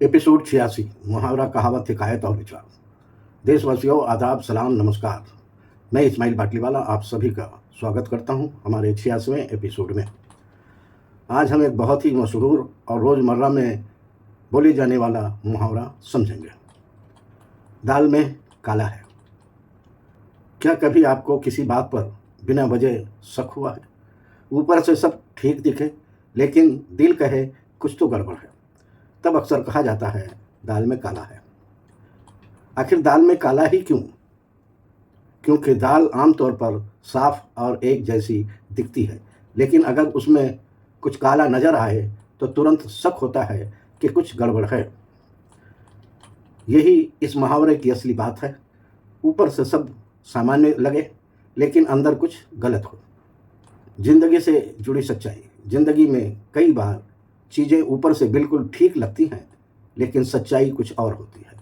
Episode 86 मुहावरा कहावत हिकायत और विचार। देशवासियों आदाब सलाम नमस्कार। मैं इस्माइल बाटलीवाला आप सभी का स्वागत करता हूं हमारे 86वें एपिसोड में। आज हम एक बहुत ही मशहूर और रोज़मर्रा में बोले जाने वाला मुहावरा समझेंगे। दाल में काला है। क्या कभी आपको किसी बात पर बिना वजह शक हुआ है? ऊपर से सब ठीक दिखे लेकिन दिल कहे कुछ तो गड़बड़ है। तब अक्सर कहा जाता है दाल में काला है। आखिर दाल में काला ही क्यों? क्योंकि दाल आमतौर पर साफ और एक जैसी दिखती है, लेकिन अगर उसमें कुछ काला नजर आए तो तुरंत शक होता है कि कुछ गड़बड़ है। यही इस मुहावरे की असली बात है। ऊपर से सब सामान्य लगे लेकिन अंदर कुछ गलत हो। जिंदगी से जुड़ी सच्चाई। जिंदगी में कई बार चीज़ें ऊपर से बिल्कुल ठीक लगती हैं लेकिन सच्चाई कुछ और होती है।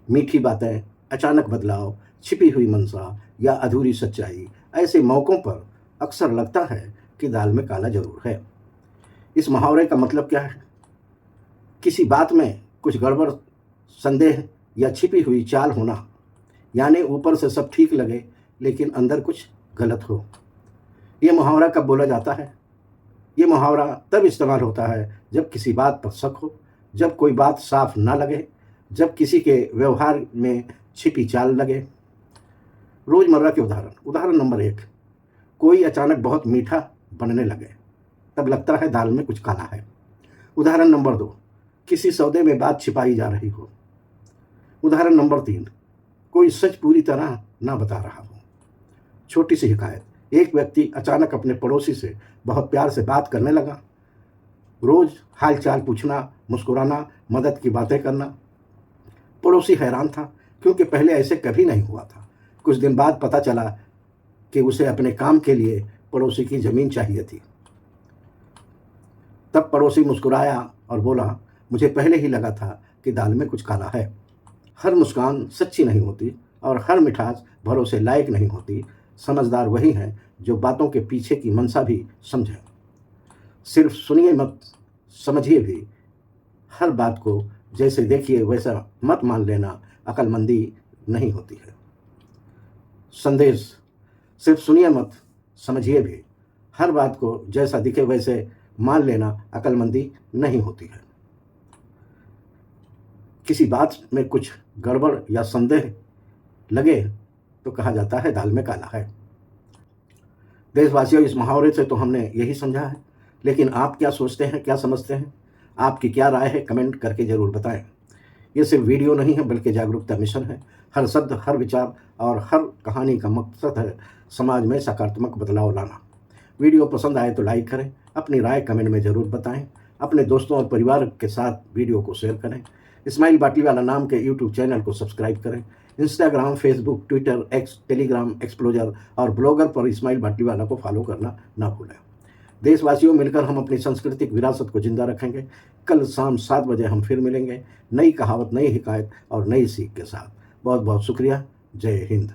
मीठी बातें, अचानक बदलाव, छिपी हुई मंशा या अधूरी सच्चाई, ऐसे मौक़ों पर अक्सर लगता है कि दाल में काला ज़रूर है। इस मुहावरे का मतलब क्या है? किसी बात में कुछ गड़बड़, संदेह या छिपी हुई चाल होना, यानी ऊपर से सब ठीक लगे लेकिन अंदर कुछ गलत हो। ये मुहावरा कब बोला जाता है? ये मुहावरा तब इस्तेमाल होता है जब किसी बात पर शक हो, जब कोई बात साफ ना लगे, जब किसी के व्यवहार में छिपी चाल लगे। रोज़मर्रा के उदाहरण। उदाहरण नंबर 1, कोई अचानक बहुत मीठा बनने लगे, तब लगता है दाल में कुछ काला है। उदाहरण नंबर 2, किसी सौदे में बात छिपाई जा रही हो। उदाहरण नंबर 3, कोई सच पूरी तरह ना बता रहा हो। छोटी सी हिकायत। एक व्यक्ति अचानक अपने पड़ोसी से बहुत प्यार से बात करने लगा। रोज हाल चाल पूछना, मुस्कुराना, मदद की बातें करना। पड़ोसी हैरान था क्योंकि पहले ऐसे कभी नहीं हुआ था। कुछ दिन बाद पता चला कि उसे अपने काम के लिए पड़ोसी की ज़मीन चाहिए थी। तब पड़ोसी मुस्कुराया और बोला, मुझे पहले ही लगा था कि दाल में कुछ काला है। हर मुस्कान सच्ची नहीं होती और हर मिठास भरोसे लायक नहीं होती। समझदार वही है जो बातों के पीछे की मंशा भी समझे। सिर्फ सुनिए मत, समझिए भी। हर बात को जैसे देखिए वैसा मत मान लेना अक्लमंदी नहीं होती है। संदेश। सिर्फ सुनिए मत, समझिए भी। हर बात को जैसा दिखे वैसे मान लेना अक्लमंदी नहीं होती है। किसी बात में कुछ गड़बड़ या संदेह लगे तो कहा जाता है दाल में काला है। देशवासियों, इस मुहावरे से तो हमने यही समझा है, लेकिन आप क्या सोचते हैं, क्या समझते हैं? आपकी क्या राय है? कमेंट करके ज़रूर बताएं। ये सिर्फ वीडियो नहीं है बल्कि जागरूकता मिशन है। हर शब्द, हर विचार और हर कहानी का मकसद है समाज में सकारात्मक बदलाव लाना। वीडियो पसंद आए तो लाइक करें, अपनी राय कमेंट में ज़रूर बताएं, अपने दोस्तों और परिवार के साथ वीडियो को शेयर करें। इस्माइल बाटलीवाला नाम के यूट्यूब चैनल को सब्सक्राइब करें। Instagram, Facebook, Twitter, x, Telegram, एक्सप्लोजर और ब्लॉगर पर इस्माइल बाटलीवाला को फॉलो करना ना भूलें। देशवासियों, मिलकर हम अपनी सांस्कृतिक विरासत को जिंदा रखेंगे। कल शाम 7 बजे हम फिर मिलेंगे, नई कहावत, नई हिकायत और नई सीख के साथ। बहुत बहुत शुक्रिया। जय हिंद।